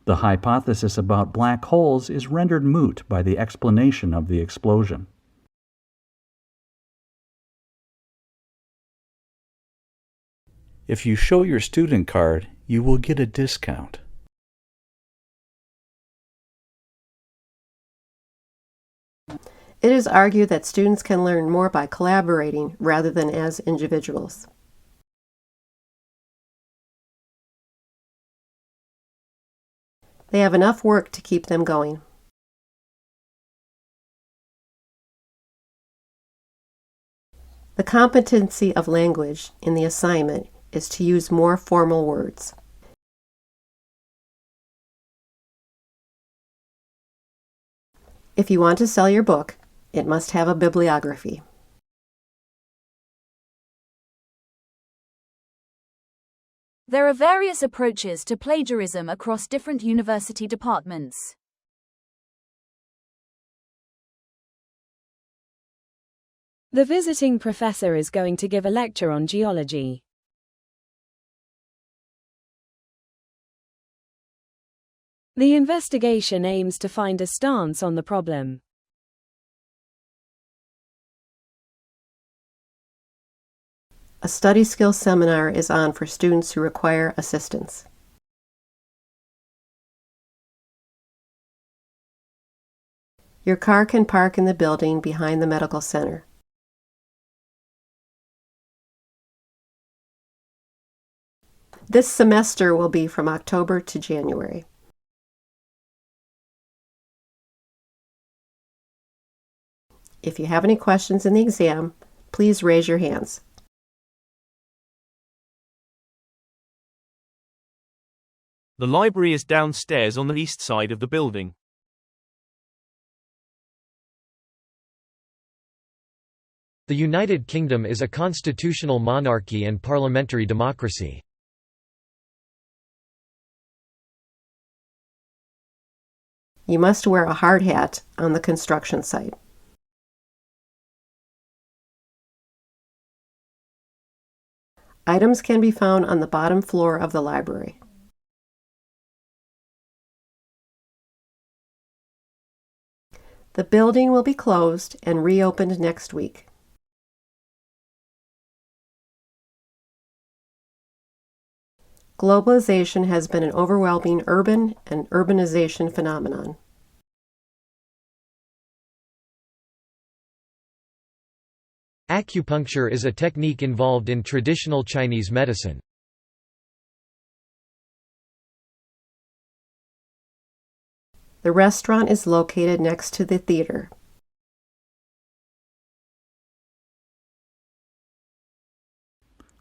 The hypothesis about black holes is rendered moot by the explanation of the explosion. If you show your student card, you will get a discount. It is argued that students can learn more by collaborating rather than as individuals. They have enough work to keep them going. The competency of language in the assignment is to use more formal words. If you want to sell your book, it must have a bibliography. There are various approaches to plagiarism across different university departments. The visiting professor is going to give a lecture on geology. The investigation aims to find a stance on the problem. A study skills seminar is on for students who require assistance. Your car can park in the building behind the medical center. This semester will be from October to January. If you have any questions in the exam, please raise your hands. The library is downstairs on the east side of the building. The United Kingdom is a constitutional monarchy and parliamentary democracy. You must wear a hard hat on the construction site. Items can be found on the bottom floor of the library. The building will be closed and reopened next week. Globalization has been an overwhelming urban and urbanization phenomenon. Acupuncture is a technique involved in traditional Chinese medicine. The restaurant is located next to the theater.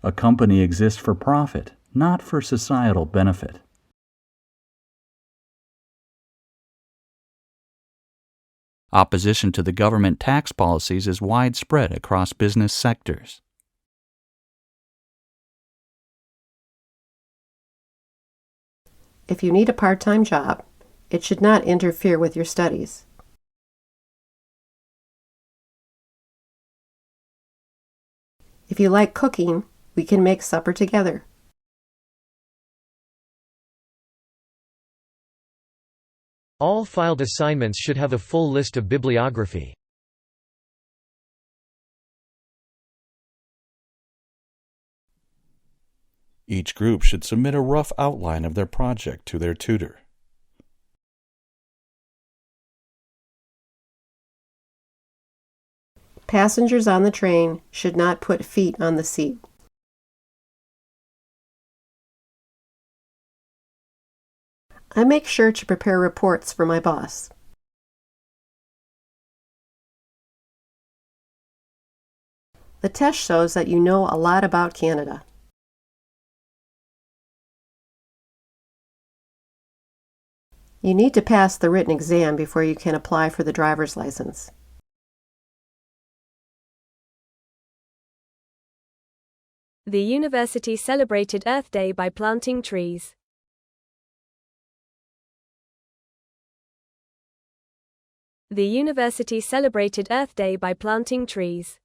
A company exists for profit, not for societal benefit. Opposition to the government tax policies is widespread across business sectors. If you need a part-time job, it should not interfere with your studies. If you like cooking, we can make supper together. All filed assignments should have a full list of bibliography. Each group should submit a rough outline of their project to their tutor. Passengers on the train should not put feet on the seat. I make sure to prepare reports for my boss. The test shows that you know a lot about Canada. You need to pass the written exam before you can apply for the driver's license. The university celebrated Earth Day by planting trees. The university celebrated Earth Day by planting trees.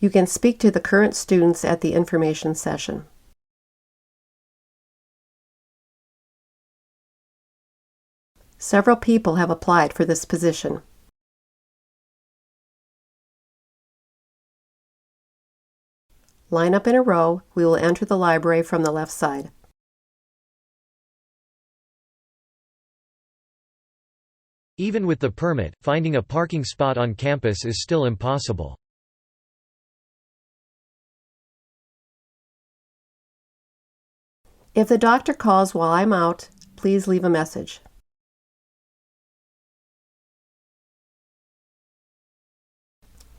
You can speak to the current students at the information session. Several people have applied for this position. Line up in a row. We will enter the library from the left side. Even with the permit, finding a parking spot on campus is still impossible. If the doctor calls while I'm out, please leave a message.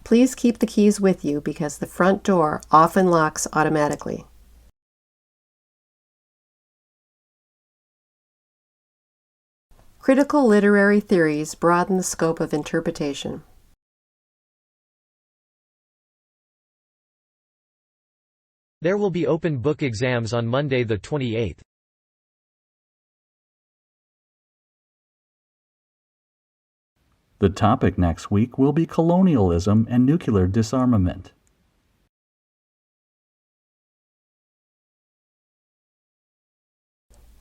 Please keep the keys with you because the front door often locks automatically. Critical literary theories broaden the scope of interpretation. There will be open book exams on Monday the 28th. The topic next week will be colonialism and nuclear disarmament.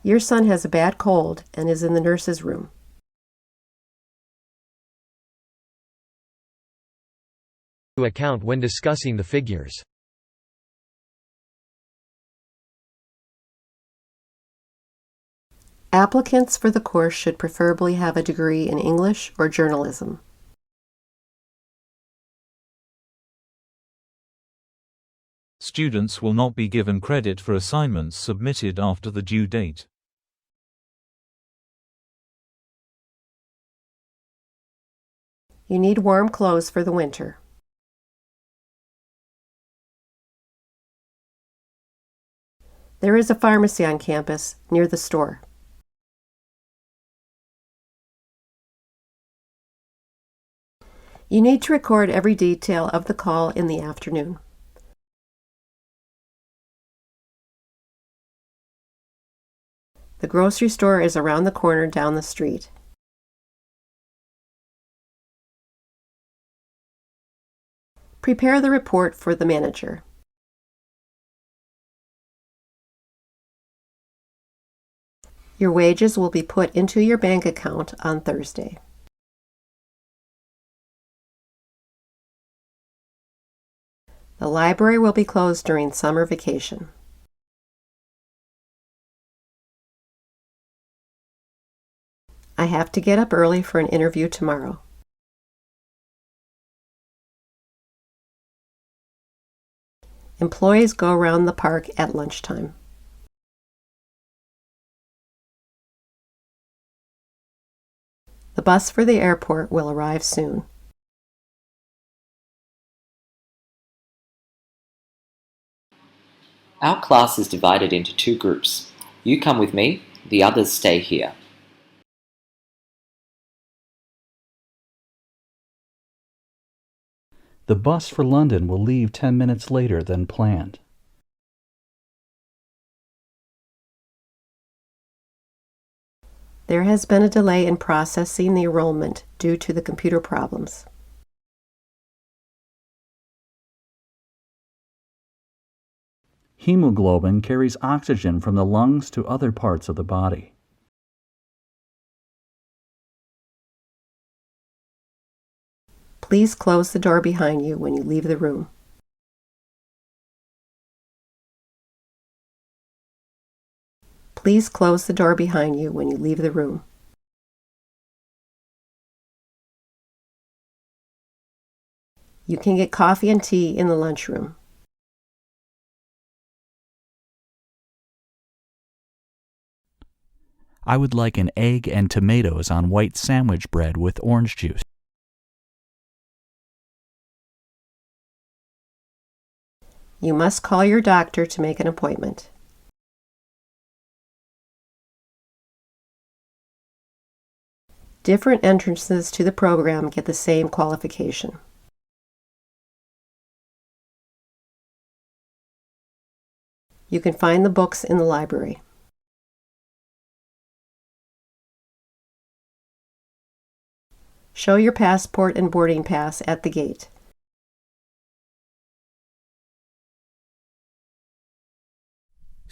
Your son has a bad cold and is in the nurse's room. To account when discussing the figures. Applicants for the course should preferably have a degree in English or journalism. Students will not be given credit for assignments submitted after the due date. You need warm clothes for the winter. There is a pharmacy on campus near the store. You need to record every detail of the call in the afternoon. The grocery store is around the corner down the street. Prepare the report for the manager. Your wages will be put into your bank account on Thursday. The library will be closed during summer vacation. I have to get up early for an interview tomorrow. Employees go around the park at lunchtime. The bus for the airport will arrive soon. Our class is divided into two groups. You come with me, the others stay here. The bus for London will leave 10 minutes later than planned. There has been a delay in processing the enrollment due to the computer problems. Hemoglobin carries oxygen from the lungs to other parts of the body. Please close the door behind you when you leave the room. Please close the door behind you when you leave the room. You can get coffee and tea in the lunchroom. I would like an egg and tomatoes on white sandwich bread with orange juice. You must call your doctor to make an appointment. Different entrances to the program get the same qualification. You can find the books in the library. Show your passport and boarding pass at the gate.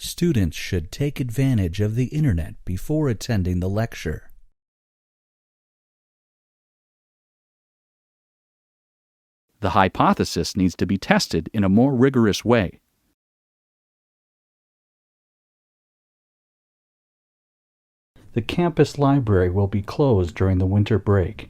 Students should take advantage of the Internet before attending the lecture. The hypothesis needs to be tested in a more rigorous way. The campus library will be closed during the winter break.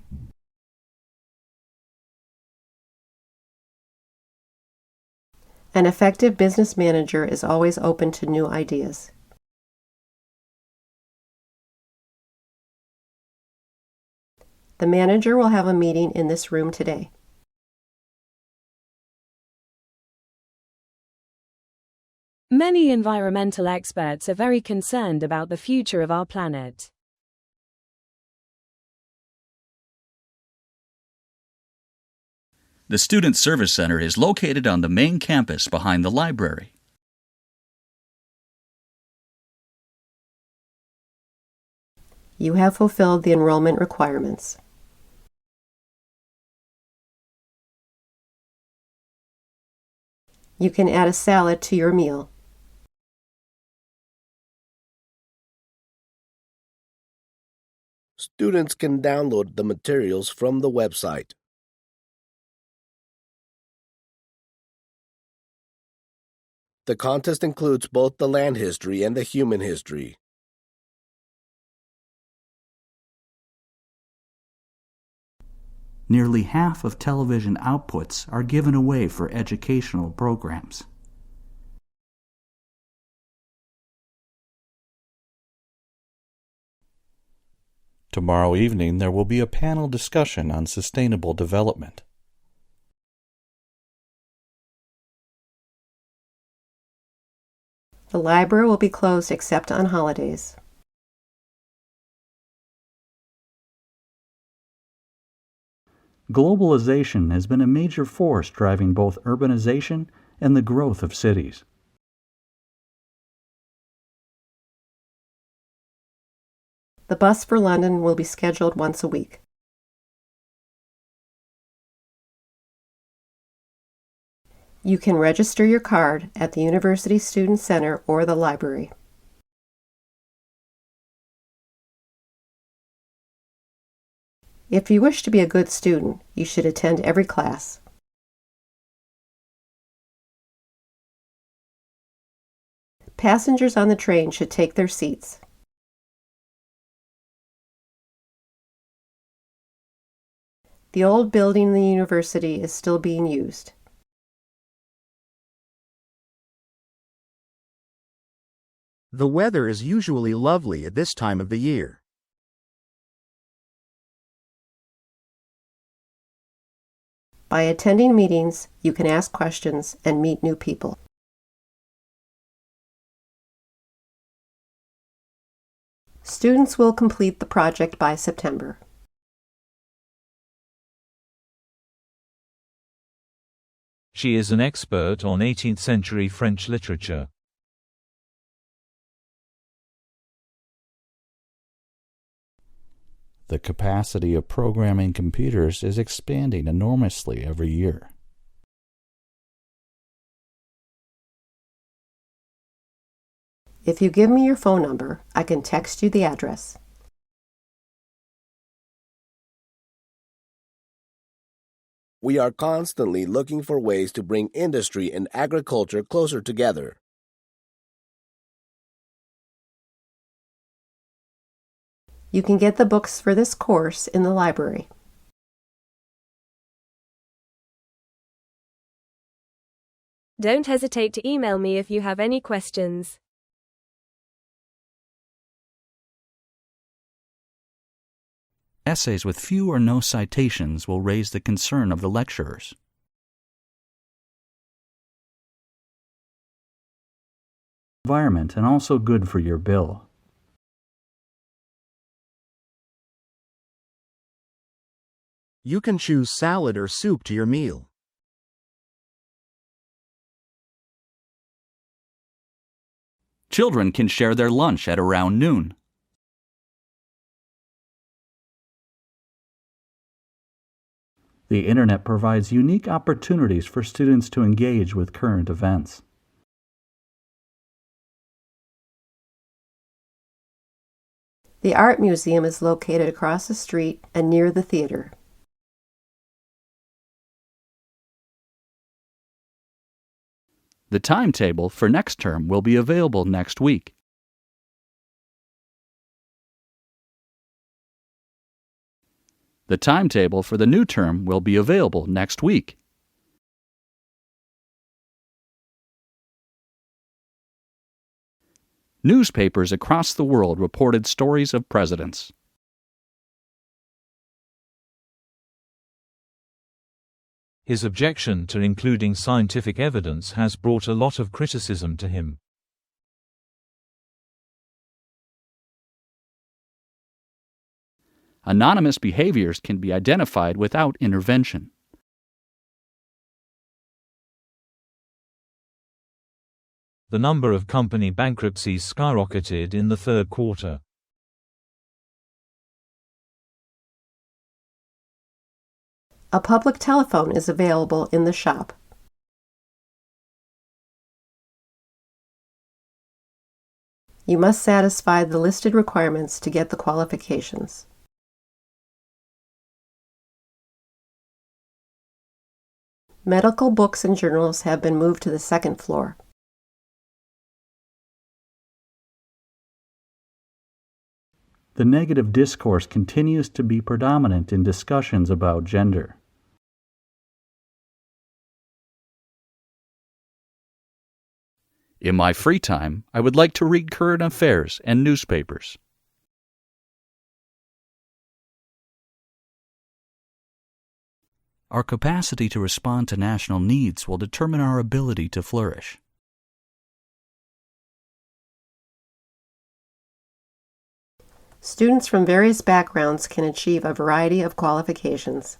An effective business manager is always open to new ideas. The manager will have a meeting in this room today. Many environmental experts are very concerned about the future of our planet. The Student Service Center is located on the main campus behind the library. You have fulfilled the enrollment requirements. You can add a salad to your meal. Students can download the materials from the website. The contest includes both the land history and the human history. Nearly half of television outputs are given away for educational programs. Tomorrow evening there will be a panel discussion on sustainable development. The library will be closed except on holidays. Globalization has been a major force driving both urbanization and the growth of cities. The bus for London will be scheduled once a week. You can register your card at the University Student Center or the library. If you wish to be a good student, you should attend every class. Passengers on the train should take their seats. The old building in the university is still being used. The weather is usually lovely at this time of the year. By attending meetings, you can ask questions and meet new people. Students will complete the project by September. She is an expert on 18th century French literature. The capacity of programming computers is expanding enormously every year. If you give me your phone number, I can text you the address. We are constantly looking for ways to bring industry and agriculture closer together. You can get the books for this course in the library. Don't hesitate to email me if you have any questions. Essays with few or no citations will raise the concern of the lecturers. Environment and also good for your bill. You can choose salad or soup to your meal. Children can share their lunch at around noon. The Internet provides unique opportunities for students to engage with current events. The art museum is located across the street and near the theater. The timetable for next term will be available next week. The timetable for the new term will be available next week. Newspapers across the world reported stories of presidents. His objection to including scientific evidence has brought a lot of criticism to him. Anonymous behaviors can be identified without intervention. The number of company bankruptcies skyrocketed in the third quarter. A public telephone is available in the shop. You must satisfy the listed requirements to get the qualifications. Medical books and journals have been moved to the second floor. The negative discourse continues to be predominant in discussions about gender. In my free time, I would like to read current affairs and newspapers. Our capacity to respond to national needs will determine our ability to flourish. Students from various backgrounds can achieve a variety of qualifications.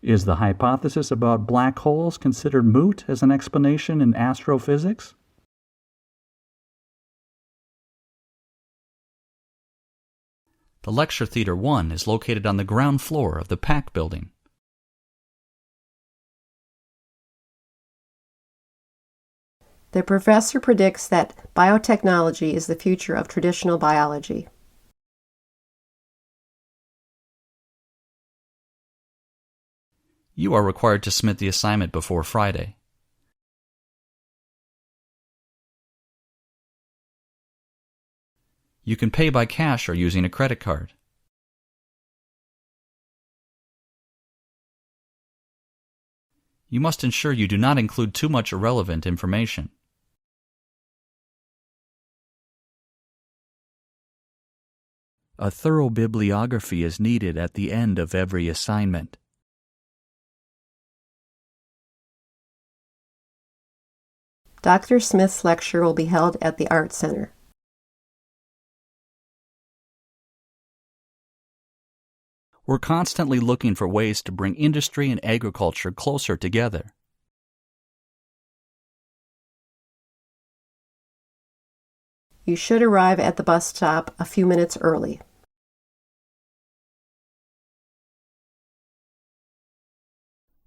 Is the hypothesis about black holes considered moot as an explanation in astrophysics? The Lecture Theater 1 is located on the ground floor of the PAC building. The professor predicts that biotechnology is the future of traditional biology. You are required to submit the assignment before Friday. You can pay by cash or using a credit card. You must ensure you do not include too much irrelevant information. A thorough bibliography is needed at the end of every assignment. Dr. Smith's lecture will be held at the Art Center. We're constantly looking for ways to bring industry and agriculture closer together. You should arrive at the bus stop a few minutes early.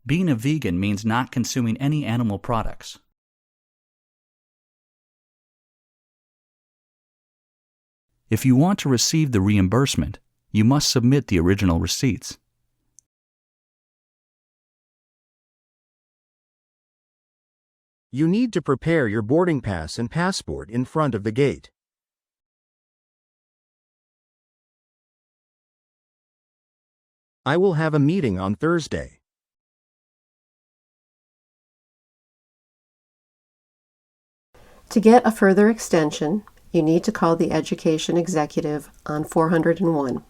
Being a vegan means not consuming any animal products. If you want to receive the reimbursement, you must submit the original receipts. You need to prepare your boarding pass and passport in front of the gate. I will have a meeting on Thursday. To get a further extension, you need to call the education executive on 401.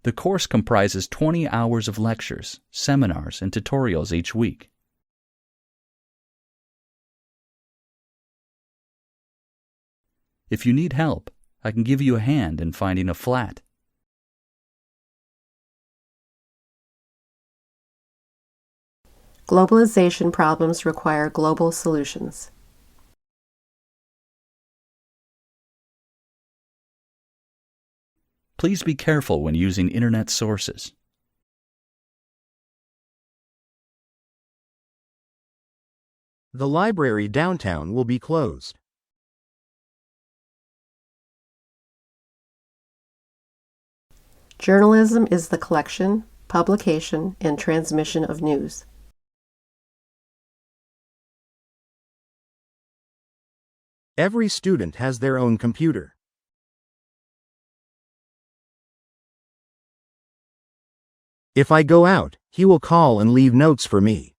The course comprises 20 hours of lectures, seminars, and tutorials each week. If you need help, I can give you a hand in finding a flat. Globalization problems require global solutions. Please be careful when using Internet sources. The library downtown will be closed. Journalism is the collection, publication, and transmission of news. Every student has their own computer. If I go out, he will call and leave notes for me.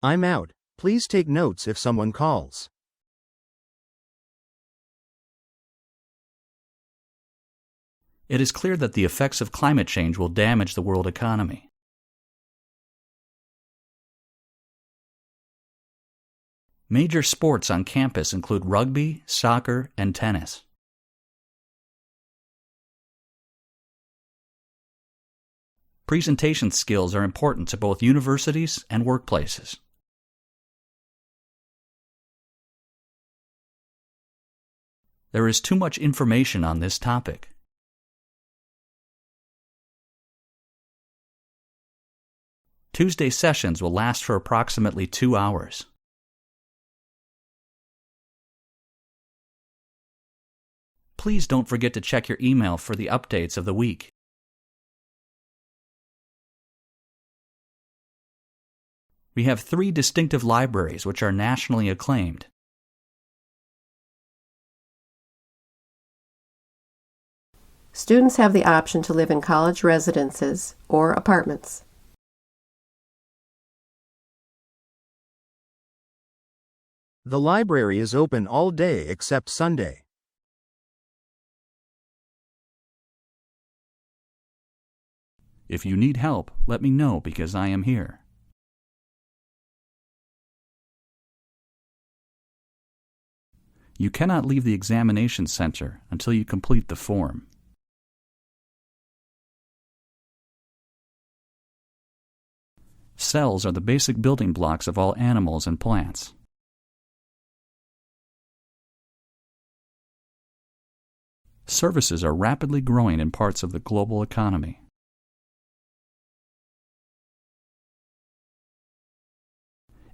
I'm out. Please take notes if someone calls. It is clear that the effects of climate change will damage the world economy. Major sports on campus include rugby, soccer, and tennis. Presentation skills are important to both universities and workplaces. There is too much information on this topic. Tuesday sessions will last for approximately 2 hours. Please don't forget to check your email for the updates of the week. We have 3 distinctive libraries which are nationally acclaimed. Students have the option to live in college residences or apartments. The library is open all day except Sunday. If you need help, let me know because I am here. You cannot leave the examination center until you complete the form. Cells are the basic building blocks of all animals and plants. Services are rapidly growing in parts of the global economy.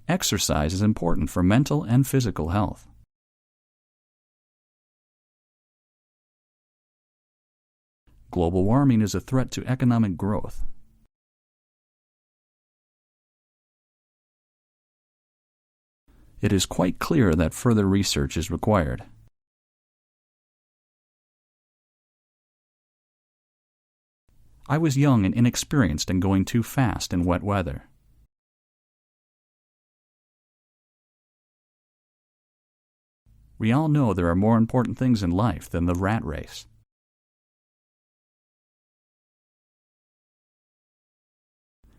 Exercise is important for mental and physical health. Global warming is a threat to economic growth. It is quite clear that further research is required. I was young and inexperienced in going too fast in wet weather. We all know there are more important things in life than the rat race.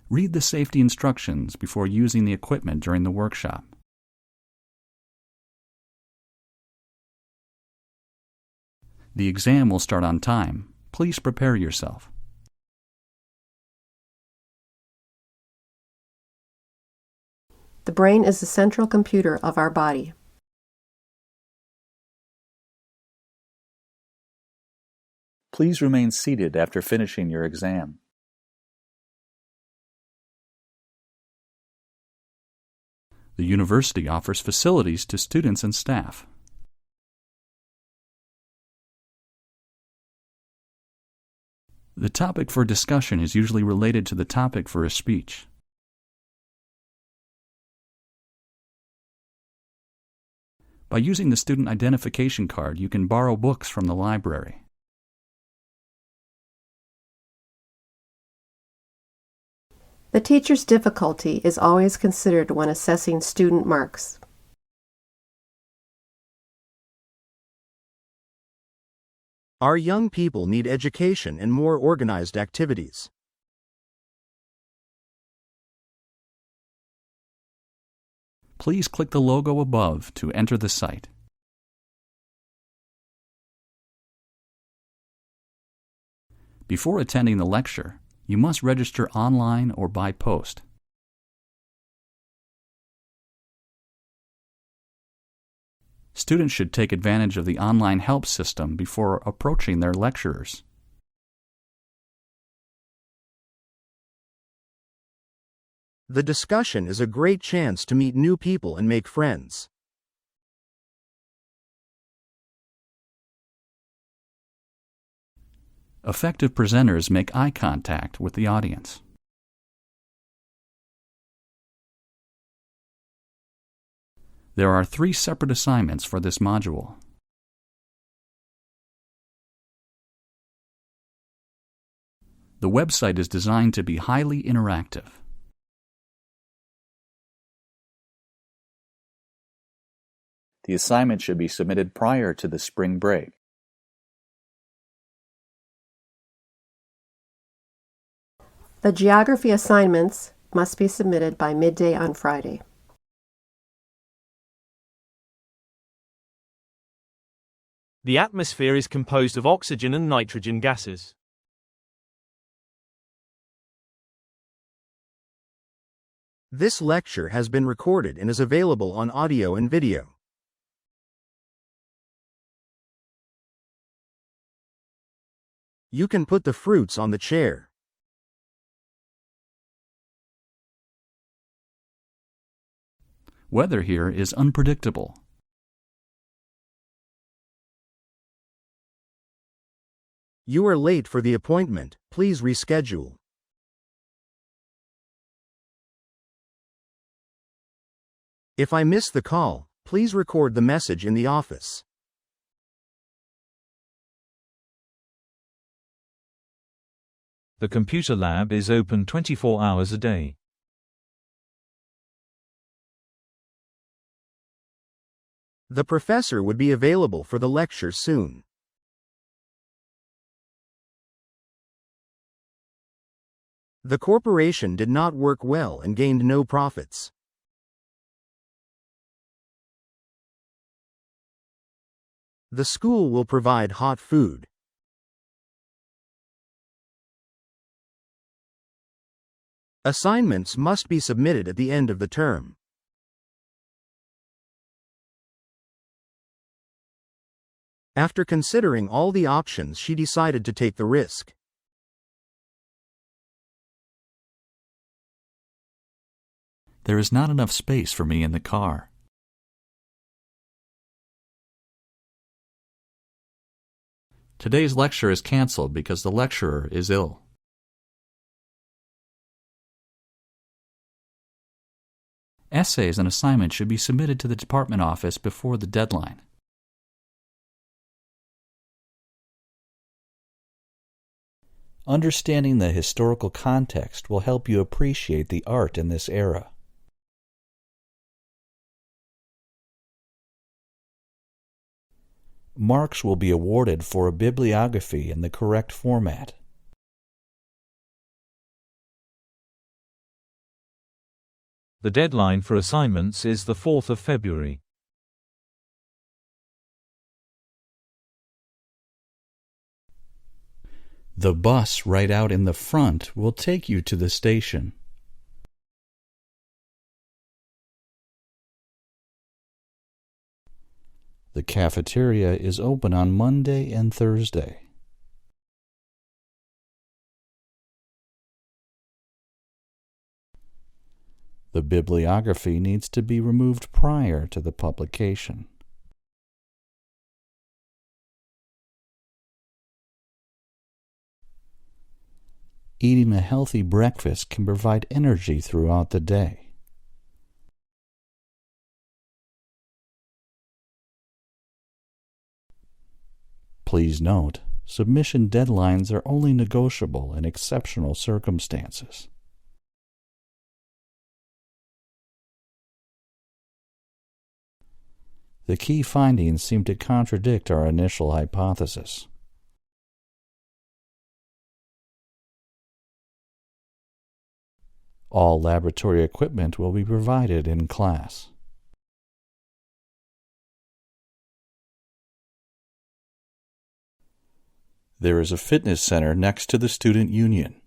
Read the safety instructions before using the equipment during the workshop. The exam will start on time. Please prepare yourself. The brain is the central computer of our body. Please remain seated after finishing your exam. The university offers facilities to students and staff. The topic for discussion is usually related to the topic for a speech. By using the student identification card, you can borrow books from the library. The teacher's difficulty is always considered when assessing student marks. Our young people need education and more organized activities. Please click the logo above to enter the site. Before attending the lecture, you must register online or by post. Students should take advantage of the online help system before approaching their lecturers. The discussion is a great chance to meet new people and make friends. Effective presenters make eye contact with the audience. There are 3 separate assignments for this module. The website is designed to be highly interactive. The assignment should be submitted prior to the spring break. The geography assignments must be submitted by midday on Friday. The atmosphere is composed of oxygen and nitrogen gases. This lecture has been recorded and is available on audio and video. You can put the fruits on the chair. Weather here is unpredictable. You are late for the appointment. Please reschedule. If I miss the call, please record the message in the office. The computer lab is open 24 hours a day. The professor would be available for the lecture soon. The corporation did not work well and gained no profits. The school will provide hot food. Assignments must be submitted at the end of the term. After considering all the options, she decided to take the risk. There is not enough space for me in the car. Today's lecture is canceled because the lecturer is ill. Essays and assignments should be submitted to the department office before the deadline. Understanding the historical context will help you appreciate the art in this era. Marks will be awarded for a bibliography in the correct format. The deadline for assignments is the 4th of February. The bus right out in the front will take you to the station. The cafeteria is open on Monday and Thursday. The bibliography needs to be removed prior to the publication. Eating a healthy breakfast can provide energy throughout the day. Please note, submission deadlines are only negotiable in exceptional circumstances. The key findings seem to contradict our initial hypothesis. All laboratory equipment will be provided in class. There is a fitness center next to the student union.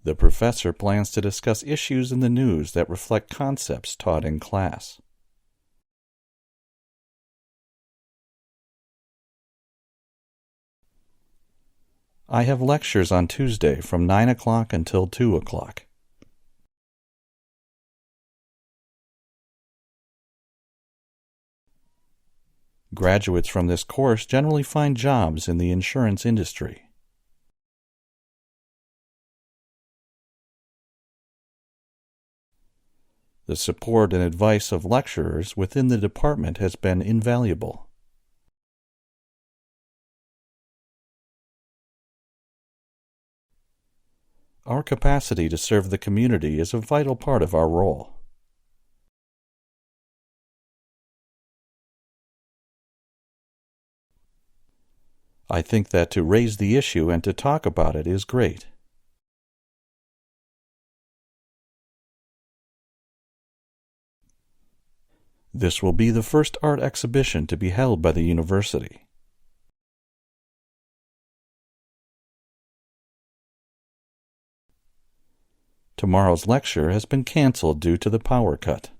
The professor plans to discuss issues in the news that reflect concepts taught in class. I have lectures on Tuesday from 9 o'clock until 2 o'clock. Graduates from this course generally find jobs in the insurance industry. The support and advice of lecturers within the department has been invaluable. Our capacity to serve the community is a vital part of our role. I think that to raise the issue and to talk about it is great. This will be the first art exhibition to be held by the university. Tomorrow's lecture has been canceled due to the power cut.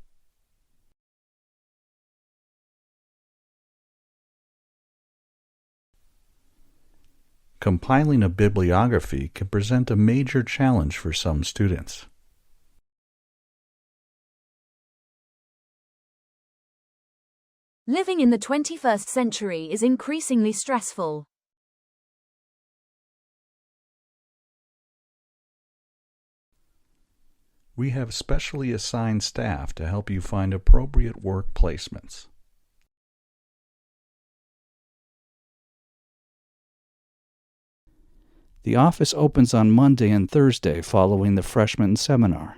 Compiling a bibliography can present a major challenge for some students. Living in the 21st century is increasingly stressful. We have specially assigned staff to help you find appropriate work placements. The office opens on Monday and Thursday following the freshman seminar.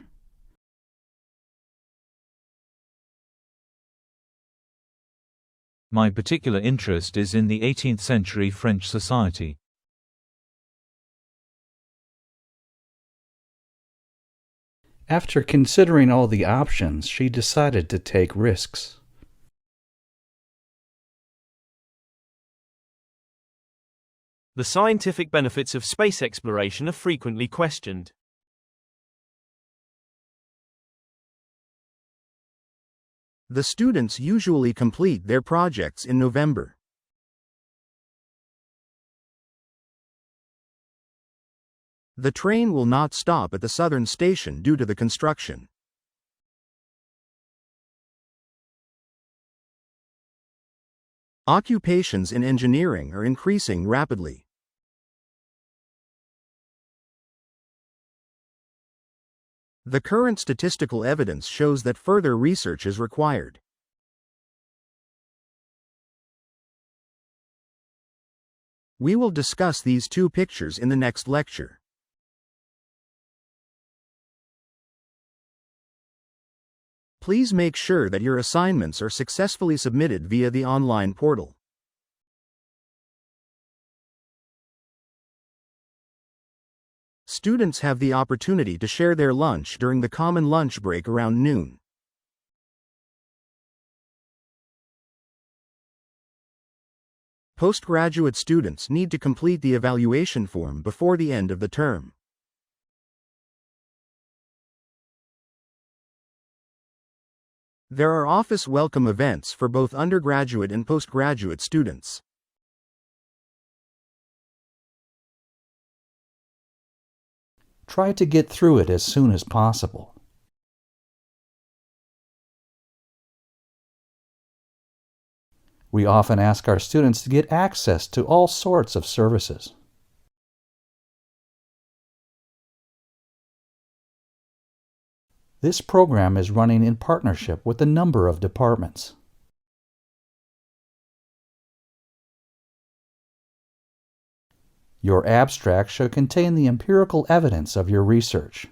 My particular interest is in the 18th century French society. After considering all the options, she decided to take risks. The scientific benefits of space exploration are frequently questioned. The students usually complete their projects in November. The train will not stop at the southern station due to the construction. Occupations in engineering are increasing rapidly. The current statistical evidence shows that further research is required. We will discuss these two pictures in the next lecture. Please make sure that your assignments are successfully submitted via the online portal. Students have the opportunity to share their lunch during the common lunch break around noon. Postgraduate students need to complete the evaluation form before the end of the term. There are office welcome events for both undergraduate and postgraduate students. Try to get through it as soon as possible. We often ask our students to get access to all sorts of services. This program is running in partnership with a number of departments. Your abstract should contain the empirical evidence of your research.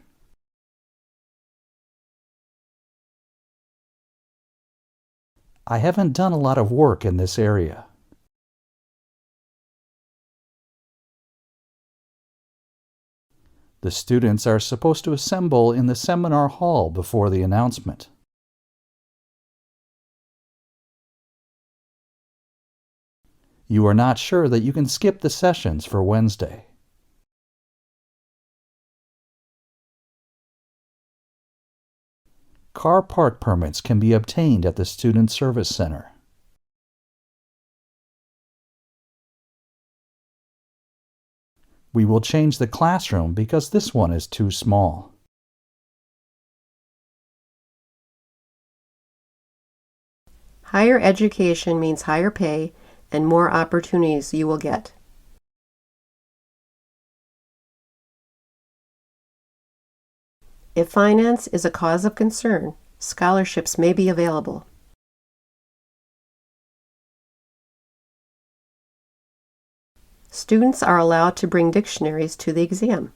I haven't done a lot of work in this area. The students are supposed to assemble in the seminar hall before the announcement. You are not sure that you can skip the sessions for Wednesday. Car park permits can be obtained at the Student Service Center. We will change the classroom because this one is too small. Higher education means higher pay and more opportunities you will get. If finance is a cause of concern, scholarships may be available. Students are allowed to bring dictionaries to the exam.